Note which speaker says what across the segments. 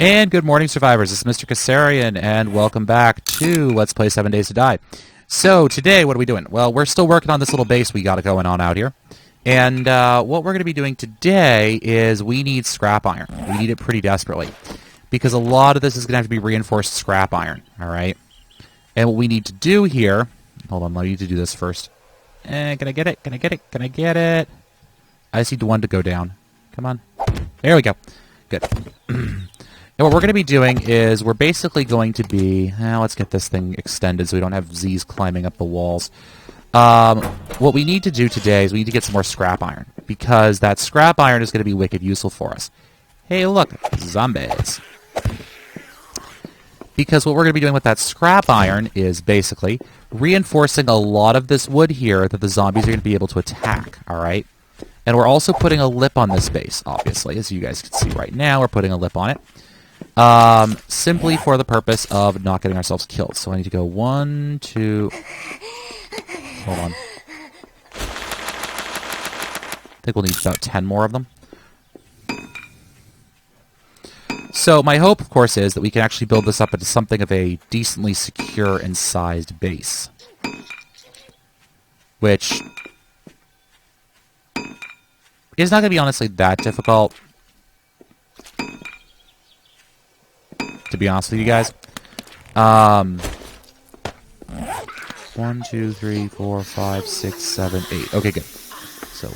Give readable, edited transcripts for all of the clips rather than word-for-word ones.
Speaker 1: And good morning, survivors. This is Mr. Kassarian, and welcome back to Let's Play 7 Days to Die. So, today, what are we doing? Well, we're still working on this little base we got going on out here. And what we're going to be doing today is we need scrap iron. We need it pretty desperately. Because a lot of this is going to have to be reinforced scrap iron, alright? And what we need to do here... Hold on, I need to do this first. Can I get it? Can I get it? Can I get it? I just need one to go down. Come on. There we go. Good. And what we're going to be doing is we're basically going to be... let's get this thing extended so we don't have Z's climbing up the walls. What we need to do today is we need to get some more scrap iron. Because that scrap iron is going to be wicked useful for us. Hey, look. Zombies. Because what we're going to be doing with that scrap iron is basically reinforcing a lot of this wood here that the zombies are going to be able to attack. Alright? And we're also putting a lip on this base, obviously. As you guys can see right now, we're putting a lip on it. Simply for the purpose of not getting ourselves killed. So I need to go 1, 2... Hold on. I think we'll need about 10 more of them. So my hope, of course, is that we can actually build this up into something of a decently secure and sized base. Which is not going to be honestly that difficult. To be honest with you guys. 1, 2, 3, 4, 5, 6, 7, 8. Okay, good. So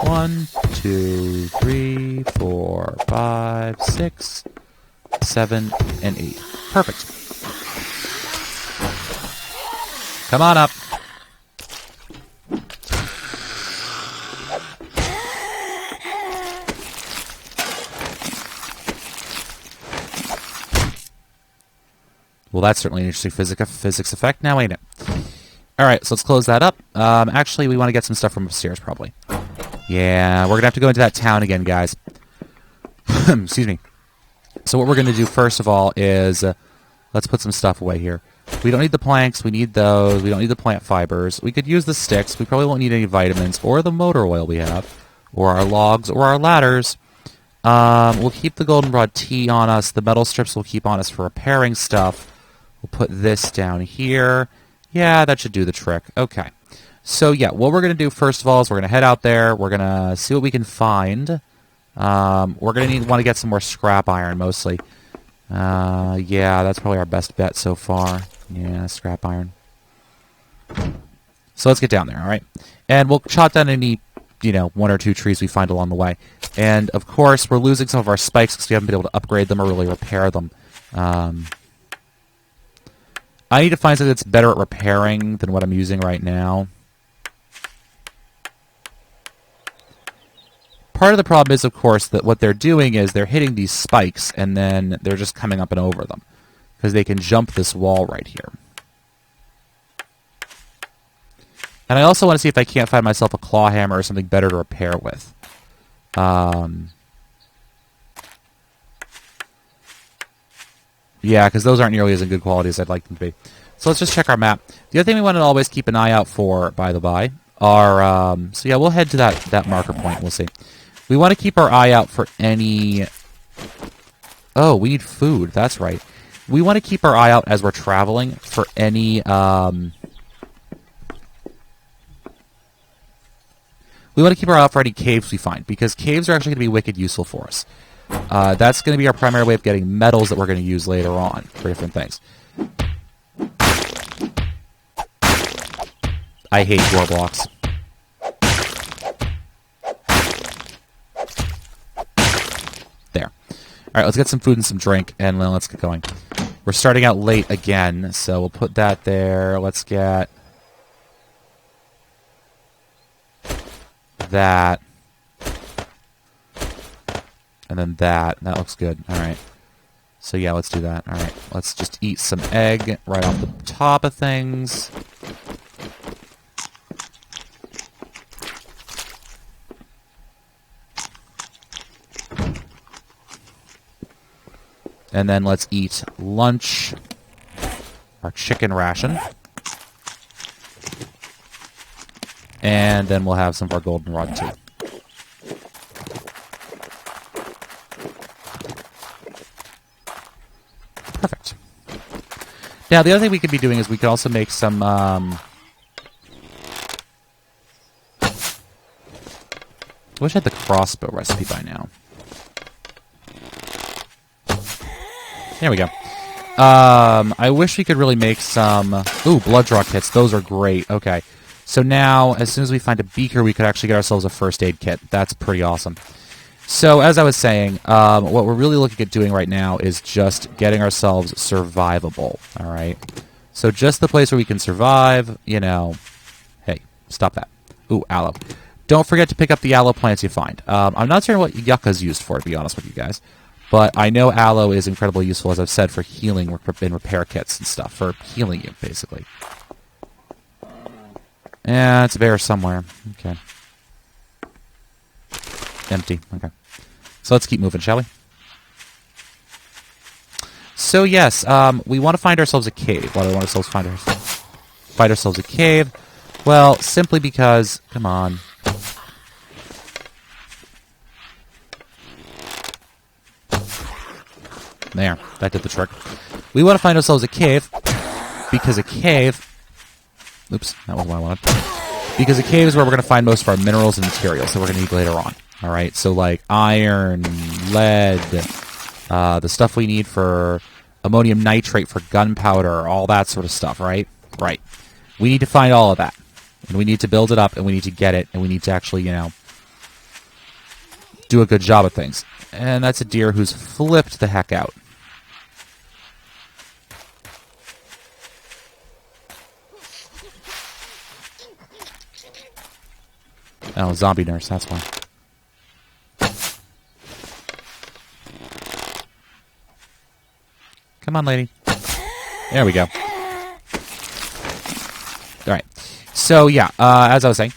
Speaker 1: 1, 2, 3, 4, 5, 6, 7, and 8. Perfect. Come on up. Well, that's certainly an interesting physics effect now, ain't it? Alright, so let's close that up. Actually, we want to get some stuff from upstairs, probably. Yeah, we're going to have to go into that town again, guys. Excuse me. So what we're going to do, first of all, is... let's put some stuff away here. We don't need the planks. We need those. We don't need the plant fibers. We could use the sticks. We probably won't need any vitamins or the motor oil we have. Or our logs or our ladders. We'll keep the goldenrod tea on us. The metal strips we'll keep on us for repairing stuff. We'll put this down here. Yeah, that should do the trick. Okay. So, yeah, what we're going to do, first of all, is we're going to head out there. We're going to see what we can find. We're going to want to get some more scrap iron, mostly. Yeah, that's probably our best bet so far. Yeah, scrap iron. So let's get down there, all right? And we'll chop down any, 1 or 2 trees we find along the way. And, of course, we're losing some of our spikes because we haven't been able to upgrade them or really repair them. I need to find something that's better at repairing than what I'm using right now. Part of the problem is, of course, that what they're doing is they're hitting these spikes, and then they're just coming up and over them. Because they can jump this wall right here. And I also want to see if I can't find myself a claw hammer or something better to repair with. Yeah, because those aren't nearly as in good quality as I'd like them to be. So let's just check our map. The other thing we want to always keep an eye out for, by the by, are... so yeah, we'll head to that marker point. We'll see. We want to keep our eye out for any... Oh, we need food. That's right. We want to keep our eye out as we're traveling for any... We want to keep our eye out for any caves we find, because caves are actually going to be wicked useful for us. That's going to be our primary way of getting metals that we're going to use later on for different things. I hate door blocks. There. Alright, let's get some food and some drink, and then let's get going. We're starting out late again, so we'll put that there. Let's get... that. And then that. That looks good. Alright. So yeah, let's do that. Alright. Let's just eat some egg right off the top of things. And then let's eat lunch. Our chicken ration. And then we'll have some of our goldenrod tea. Now, the other thing we could be doing is we could also make some... I wish I had the crossbow recipe by now. There we go. I wish we could really make some... Ooh, blood draw kits. Those are great. Okay. So now, as soon as we find a beaker, we could actually get ourselves a first aid kit. That's pretty awesome. So, as I was saying, what we're really looking at doing right now is just getting ourselves survivable. Alright? So just the place where we can survive, you know... Hey, stop that. Ooh, aloe. Don't forget to pick up the aloe plants you find. I'm not certain what yucca's used for, to be honest with you guys. But I know aloe is incredibly useful, as I've said, for healing and repair kits and stuff. For healing you, basically. Yeah, it's a bear somewhere. Okay. Empty. Okay. So let's keep moving, shall we? So yes, we want to find ourselves a cave. Why do we want ourselves find ourselves a cave? Well, simply because... Come on. There. That did the trick. We want to find ourselves a cave because a cave... Oops, that wasn't what I wanted. Because a cave is where we're going to find most of our minerals and materials that we're going to need later on. Alright, so like iron, lead, the stuff we need for ammonium nitrate, for gunpowder, all that sort of stuff, right? Right. We need to find all of that. And we need to build it up, and we need to get it, and we need to actually, you know, do a good job of things. And that's a deer who's flipped the heck out. Oh, zombie nurse, that's why. Come on, lady. There we go. Alright. So, yeah, as I was saying,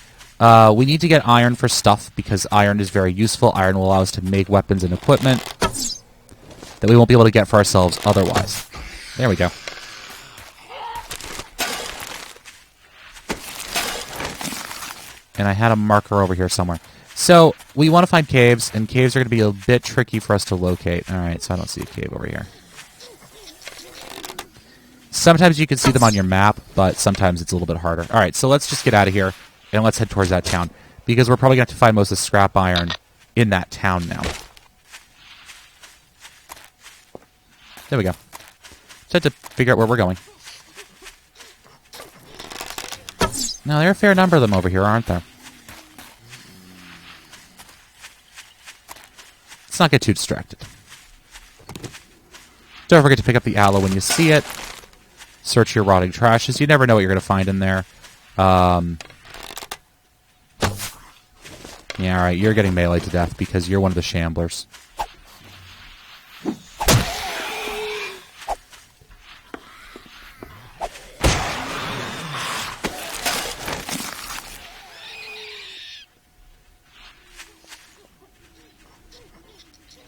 Speaker 1: we need to get iron for stuff, because iron is very useful. Iron will allow us to make weapons and equipment that we won't be able to get for ourselves otherwise. There we go. And I had a marker over here somewhere. So, we want to find caves, and caves are going to be a bit tricky for us to locate. Alright, so I don't see a cave over here. Sometimes you can see them on your map, but sometimes it's a little bit harder. Alright, so let's just get out of here, and let's head towards that town. Because we're probably going to have to find most of the scrap iron in that town now. There we go. Just have to figure out where we're going. Now, there are a fair number of them over here, aren't there? Let's not get too distracted. Don't forget to pick up the aloe when you see it. Search your rotting trashes. You never know what you're going to find in there. Yeah, alright, you're getting melee to death because you're one of the shamblers.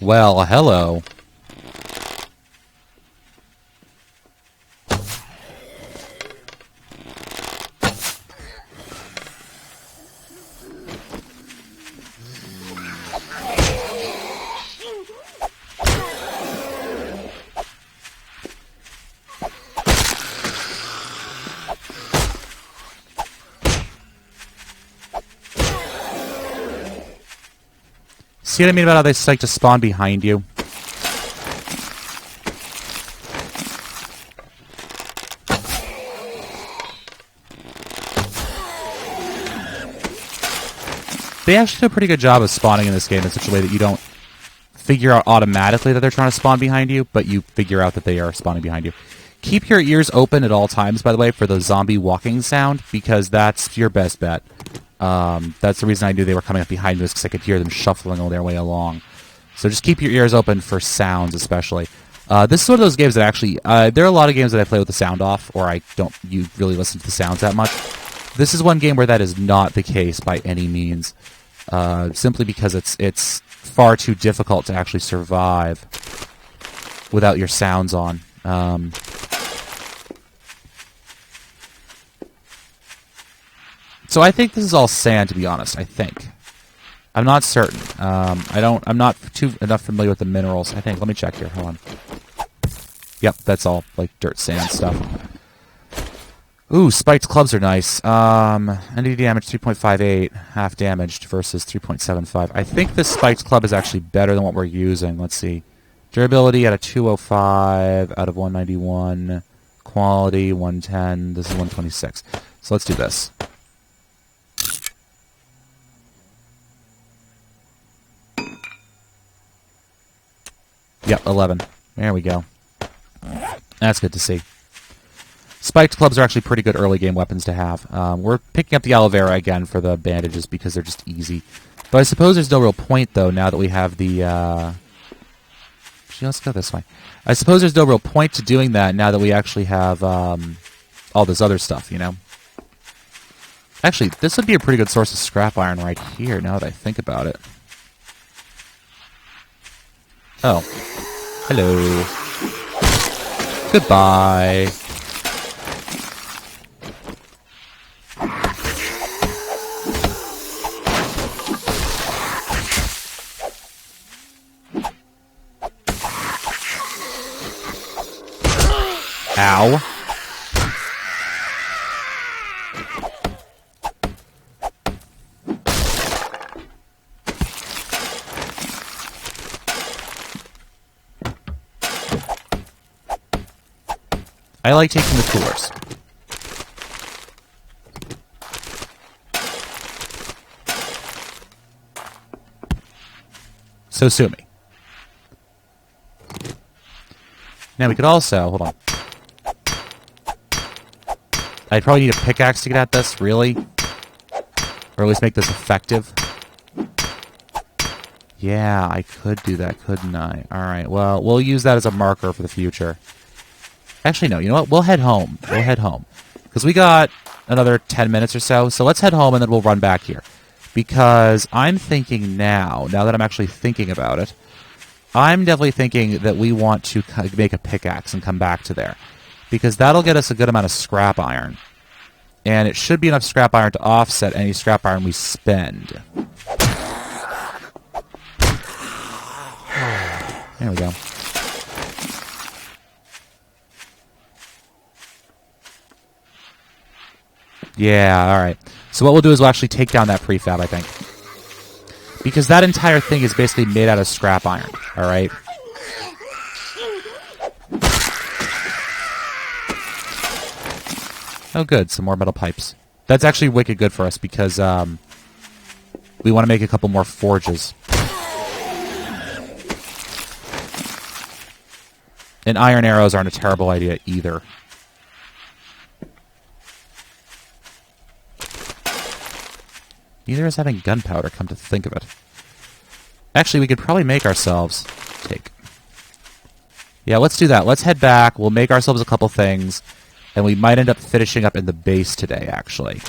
Speaker 1: Well, hello. See what I mean about how they like to spawn behind you? They actually do a pretty good job of spawning in this game in such a way that you don't figure out automatically that they're trying to spawn behind you, but you figure out that they are spawning behind you. Keep your ears open at all times, by the way, for the zombie walking sound, because that's your best bet. That's the reason I knew they were coming up behind me, because I could hear them shuffling all their way along. So just keep your ears open for sounds, especially. This is one of those games that actually... there are a lot of games that I play with the sound off, or you really listen to the sounds that much. This is one game where that is not the case by any means. Simply because it's far too difficult to actually survive without your sounds on. So I think this is all sand, to be honest. I think. I'm not certain. I'm not enough familiar with the minerals. I think. Let me check here. Hold on. Yep, that's all, like, dirt, sand stuff. Ooh, spiked clubs are nice. ND damage 3.58, half damaged versus 3.75. I think this spiked club is actually better than what we're using. Let's see. Durability at a 205 out of 191. Quality 110. This is 126. So let's do this. Yep, 11. There we go. That's good to see. Spiked clubs are actually pretty good early game weapons to have. We're picking up the aloe vera again for the bandages because they're just easy. But I suppose there's no real point, though, now that we have the... Actually, let's go this way. I suppose there's no real point to doing that now that we actually have all this other stuff, you know? Actually, this would be a pretty good source of scrap iron right here, now that I think about it. Oh. Hello. Goodbye. Ow. I like taking the coolers. So sue me. Now we could also... Hold on. I'd probably need a pickaxe to get at this, really? Or at least make this effective. Yeah, I could do that, couldn't I? Alright, well, we'll use that as a marker for the future. Actually, no, you know what? We'll head home. We'll head home. Because we got another 10 minutes or so, so let's head home and then we'll run back here. Because I'm thinking now that I'm actually thinking about it, I'm definitely thinking that we want to make a pickaxe and come back to there. Because that'll get us a good amount of scrap iron. And it should be enough scrap iron to offset any scrap iron we spend. There we go. Yeah, alright. So what we'll do is we'll actually take down that prefab, I think. Because that entire thing is basically made out of scrap iron, alright? Oh, good. Some more metal pipes. That's actually wicked good for us because we want to make a couple more forges. And iron arrows aren't a terrible idea either. Neither is having gunpowder, come to think of it. Actually, we could probably make ourselves... Take. Yeah, let's do that. Let's head back. We'll make ourselves a couple things. And we might end up finishing up in the base today, actually.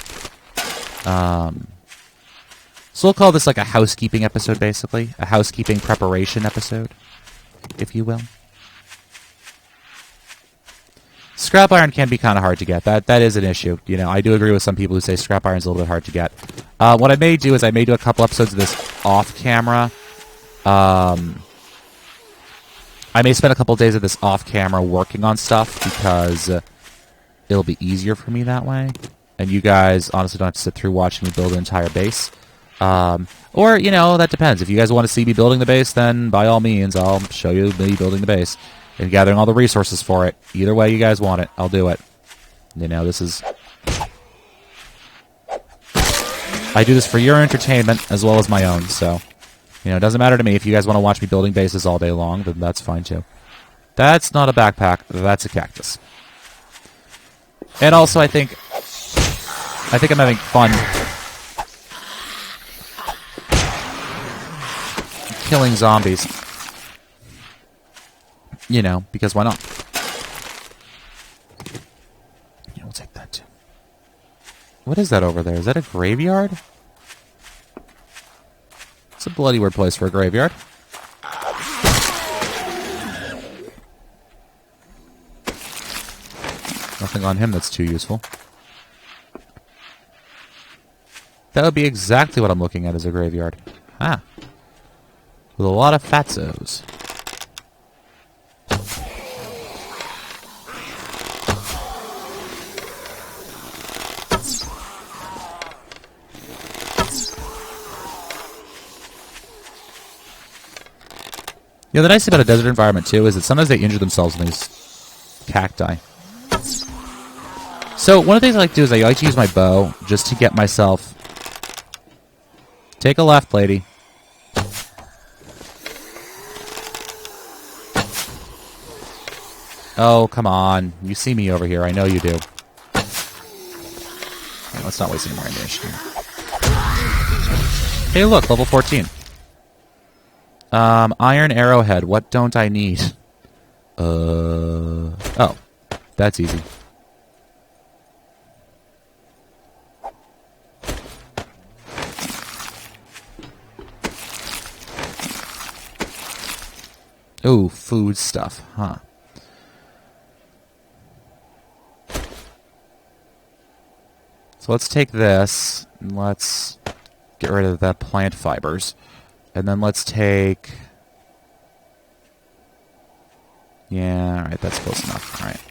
Speaker 1: So we'll call this like a housekeeping episode, basically. A housekeeping preparation episode, if you will. Scrap iron can be kind of hard to get. That is an issue. You know, I do agree with some people who say scrap iron is a little bit hard to get. What I may do is I may do a couple episodes of this off camera. I may spend a couple days of this off camera working on stuff because it'll be easier for me that way. And you guys honestly don't have to sit through watching me build an entire base. Or, you know, that depends. If you guys want to see me building the base, then by all means, I'll show you me building the base. And gathering all the resources for it. Either way you guys want it, I'll do it. You know, this is... I do this for your entertainment as well as my own, so... You know, it doesn't matter to me. If you guys want to watch me building bases all day long, then that's fine too. That's not a backpack. That's a cactus. And also, I think I'm having fun killing zombies. You know, because why not? Yeah, we'll take that too. What is that over there? Is that a graveyard? It's a bloody weird place for a graveyard. Nothing on him that's too useful. That would be exactly what I'm looking at as a graveyard. Ah. With a lot of fatzos. The nice thing about a desert environment, too, is that sometimes they injure themselves in these cacti. So, one of the things I like to do is I like to use my bow just to get myself... Take a left, lady. Oh, come on. You see me over here. I know you do. Right, let's not waste any more ammunition here. Hey, look. Level 14. Iron arrowhead. What don't I need? Oh. That's easy. Ooh, food stuff. Huh. So let's take this, and let's get rid of the plant fibers. And then let's take... Yeah, alright, that's close enough. Alright.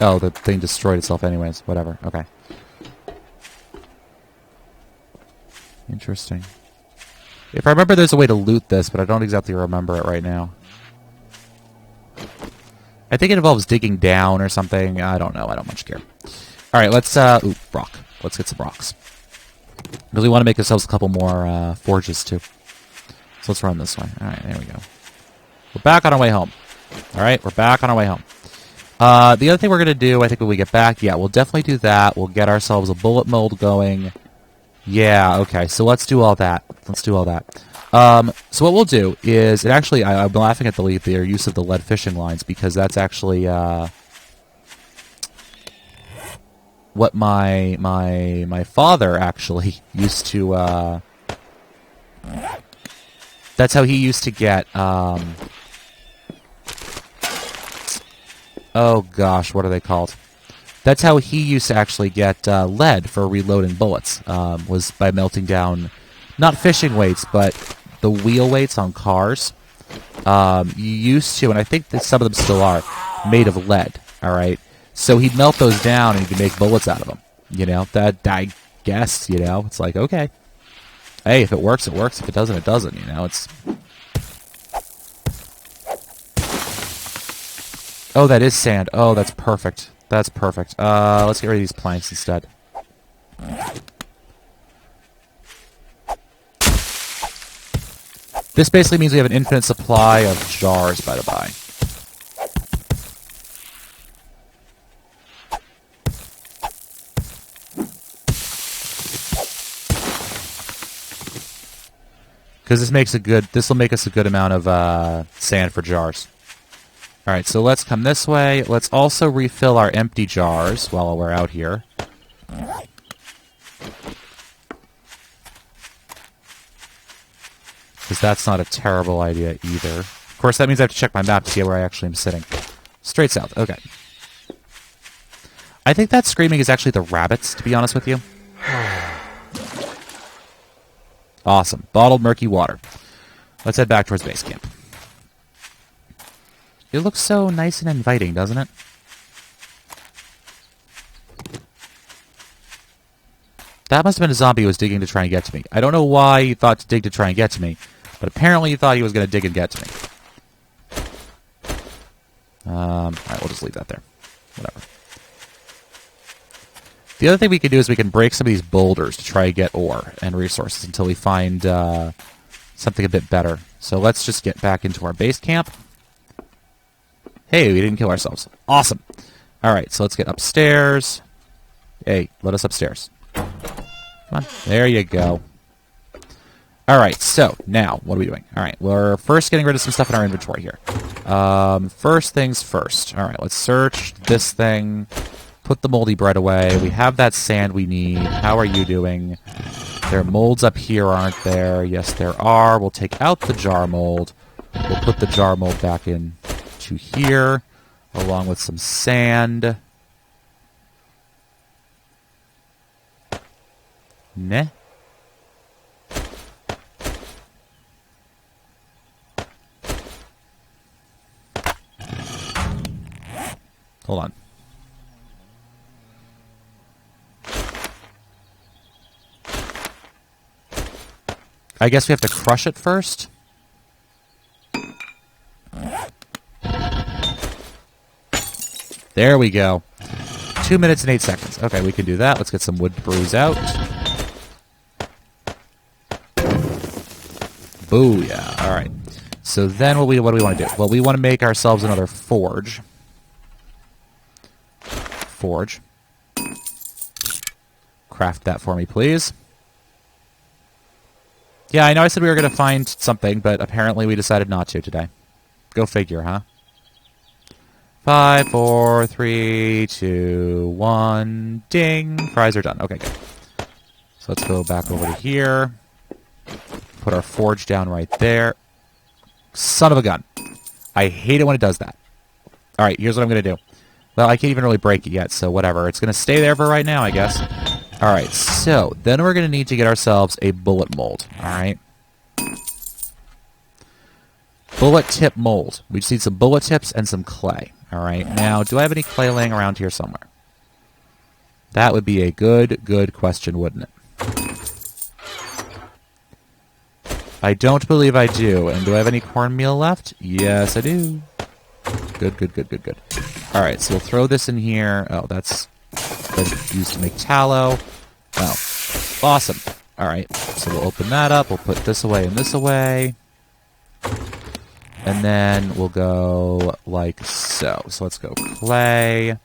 Speaker 1: Oh, the thing destroyed itself anyways. Whatever. Okay. Interesting. If I remember, there's a way to loot this, but I don't exactly remember it right now. I think it involves digging down or something. I don't know. I don't much care. Alright, let's... Ooh, rock. Let's get some rocks. Because we want to make ourselves a couple more forges, too. So let's run this way. Alright, there we go. We're back on our way home. Alright, we're back on our way home. The other thing we're going to do, I think when we get back, yeah, we'll definitely do that. We'll get ourselves a bullet mold going. Yeah, okay, so let's do all that. Let's do all that. So what we'll do is, it actually, I'm laughing at their use of the lead fishing lines, because that's actually, what my father actually used to, that's how he used to get, oh gosh, what are they called? That's how he used to actually get lead for reloading bullets, was by melting down, not fishing weights, but the wheel weights on cars. You used to, and I think that some of them still are, made of lead, alright? So he'd melt those down and he'd make bullets out of them. You know, that, I guess, you know, it's like, okay. Hey, if it works, it works. If it doesn't, it doesn't, you know, it's... Oh, that is sand. Oh, that's perfect. That's perfect. Let's get rid of these planks instead. This basically means we have an infinite supply of jars, by the by. Because this will make us a good amount of sand for jars. Alright, so let's come this way. Let's also refill our empty jars while we're out here. Because that's not a terrible idea either. Of course, that means I have to check my map to see where I actually am sitting. Straight south, okay. I think that screaming is actually the rabbits, to be honest with you. Awesome. Bottled murky water. Let's head back towards base camp. It looks so nice and inviting, doesn't it? That must have been a zombie who was digging to try and get to me. I don't know why he thought to dig to try and get to me, but apparently he thought he was going to dig and get to me. Alright, we'll just leave that there. Whatever. The other thing we can do is we can break some of these boulders to try and get ore and resources until we find something a bit better. So let's just get back into our base camp. Hey, we didn't kill ourselves. Awesome. Alright, so let's get upstairs. Hey, let us upstairs. Come on. There you go. Alright, so now, what are we doing? Alright, we're first getting rid of some stuff in our inventory here. First things first. Alright, let's search this thing. Put the moldy bread away. We have that sand we need. How are you doing? There are molds up here, aren't there? Yes, there are. We'll take out the jar mold. We'll put the jar mold back in to here, along with some sand. Nah. Hold on. I guess we have to crush it first? There we go. 2 minutes and 8 seconds. Okay, we can do that. Let's get some wood brews out. Booyah. All right. So then what do we want to do? Well, we want to make ourselves another forge. Forge. Craft that for me, please. Yeah, I know I said we were going to find something, but apparently we decided not to today. Go figure, huh? 5, 4, 3, 2, 1. Ding. Fries are done. Okay, good. So let's go back over to here. Put our forge down right there. Son of a gun. I hate it when it does that. Alright, here's what I'm going to do. Well, I can't even really break it yet, so whatever. It's going to stay there for right now, I guess. Alright, so then we're going to need to get ourselves a bullet mold. Alright. Bullet tip mold. We just need some bullet tips and some clay. Alright, now, do I have any clay laying around here somewhere? That would be a good question, wouldn't it? I don't believe I do. And do I have any cornmeal left? Yes, I do. Good. Alright, so we'll throw this in here. Oh, that's used to make tallow. Oh, awesome. Alright, so we'll open that up. We'll put this away and this away. And then we'll go like so. So let's go clay.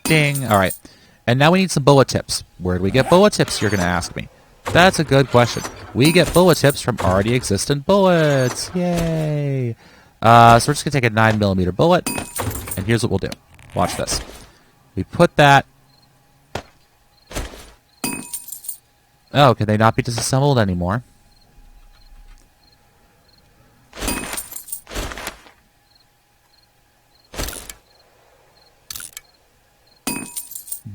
Speaker 1: Ding. Alright. And now we need some bullet tips. Where do we get bullet tips, you're going to ask me? That's a good question. We get bullet tips from already existent bullets. Yay! So we're just going to take a 9mm bullet. And here's what we'll do. Watch this. We put that... Oh, can they not be disassembled anymore?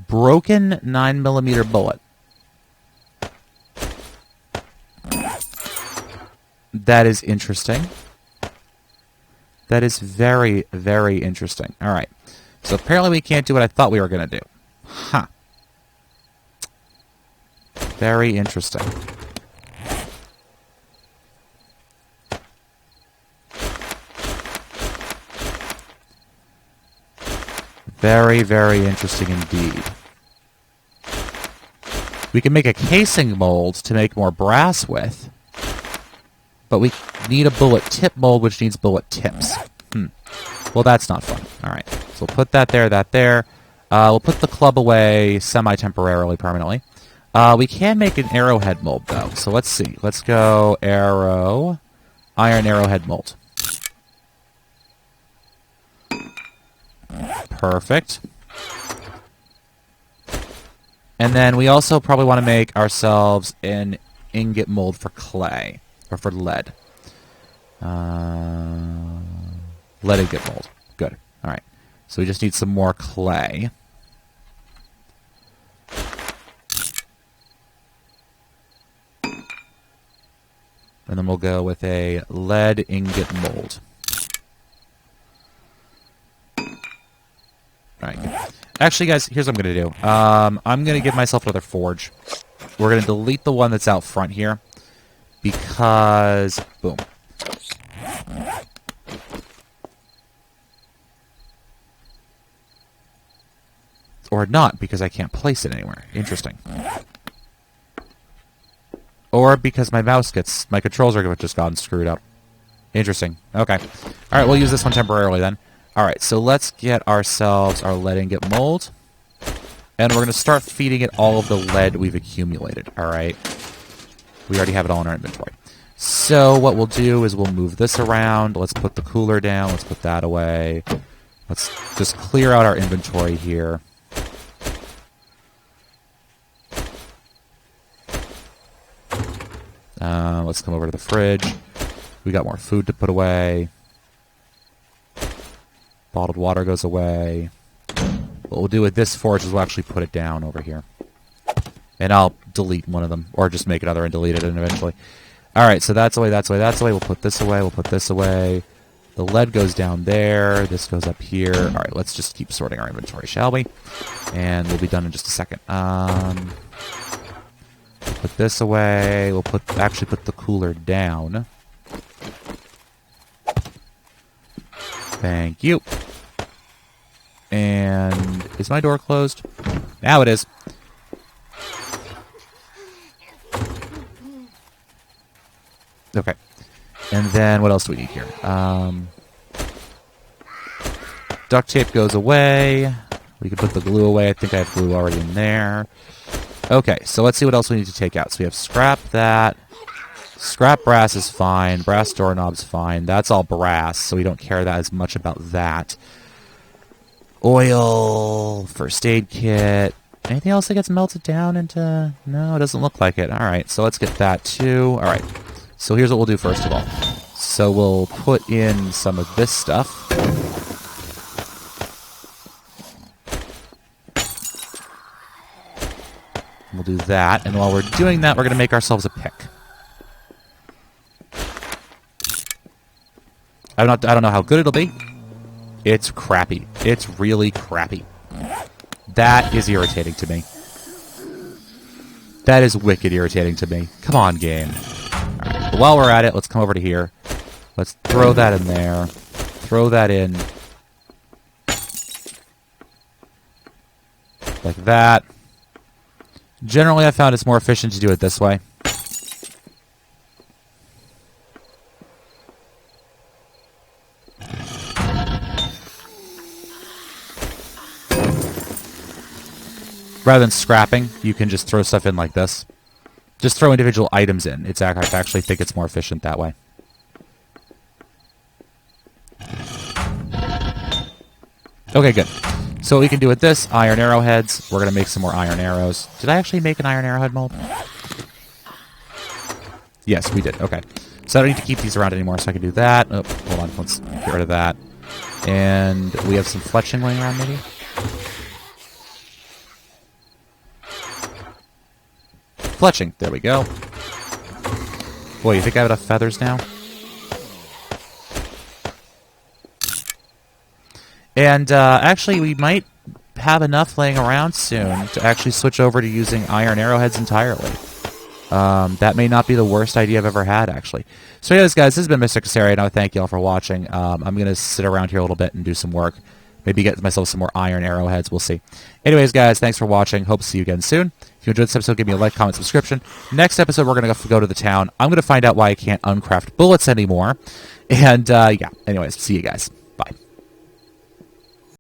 Speaker 1: Broken 9mm bullet. That is interesting. That is very, very interesting. Alright. So apparently we can't do what I thought we were going to do. Huh. Very interesting. Very, very interesting indeed. We can make a casing mold to make more brass with, but we need a bullet tip mold, which needs bullet tips. Well, that's not fun. Alright, so we'll put that there, that there. We'll put the club away semi-temporarily, permanently. We can make an arrowhead mold, though. So let's see. Let's go iron arrowhead mold. Perfect. And then we also probably want to make ourselves an ingot mold for clay. Or for lead. Lead ingot mold. Good. Alright. So we just need some more clay. And then we'll go with a lead ingot mold. Alright, good. Actually, guys, here's what I'm going to do. I'm going to give myself another forge. We're going to delete the one that's out front here. Because... boom. Or not, because I can't place it anywhere. Interesting. Or because my controls are just gotten screwed up. Interesting. Okay. Alright, we'll use this one temporarily then. Alright, so let's get ourselves our lead ingot mold. And we're going to start feeding it all of the lead we've accumulated. Alright. We already have it all in our inventory. So what we'll do is we'll move this around. Let's put the cooler down. Let's put that away. Let's just clear out our inventory here. Let's come over to the fridge. We got more food to put away. Bottled water goes away. What we'll do with this forge is we'll actually put it down over here. And I'll delete one of them. Or just make another and delete it eventually. Alright, so that's away, that's away, that's away. We'll put this away, we'll put this away. The lead goes down there. This goes up here. Alright, let's just keep sorting our inventory, shall we? And we'll be done in just a second. Put this away. We'll actually put the cooler down. Thank you. And is my door closed? Now it is. Okay. And then what else do we need here? Duct tape goes away. We can put the glue away. I think I have glue already in there. Okay, so let's see what else we need to take out. So we have scrap that. Scrap brass is fine. Brass doorknob's fine. That's all brass, so we don't care that as much about that. Oil, first aid kit. Anything else that gets melted down into... No, it doesn't look like it. All right, so let's get that too. All right, so here's what we'll do first of all. So we'll put in some of this stuff. We'll do that, and while we're doing that, we're going to make ourselves a pick. I don't know how good it'll be. It's crappy. It's really crappy. That is irritating to me. That is wicked irritating to me. Come on, game. All right, while we're at it, let's come over to here. Let's throw that in there. Throw that in. Like that. Generally, I found it's more efficient to do it this way. Rather than scrapping, you can just throw stuff in like this. Just throw individual items in. I actually think it's more efficient that way. Okay, good. So what we can do with this, iron arrowheads. We're going to make some more iron arrows. Did I actually make an iron arrowhead mold? Yes, we did. Okay. So I don't need to keep these around anymore, so I can do that. Oh, hold on. Let's get rid of that. And we have some fletching laying around, maybe? Fletching. There we go. Boy, you think I have enough feathers now? And actually, we might have enough laying around soon to actually switch over to using iron arrowheads entirely. That may not be the worst idea I've ever had, actually. So anyways, guys, this has been Mr. Casario, and I thank you all for watching. I'm going to sit around here a little bit and do some work. Maybe get myself some more iron arrowheads. We'll see. Anyways, guys, thanks for watching. Hope to see you again soon. If you enjoyed this episode, give me a like, comment, subscription. Next episode, we're going to go to the town. I'm going to find out why I can't uncraft bullets anymore. And, yeah, anyways, see you guys.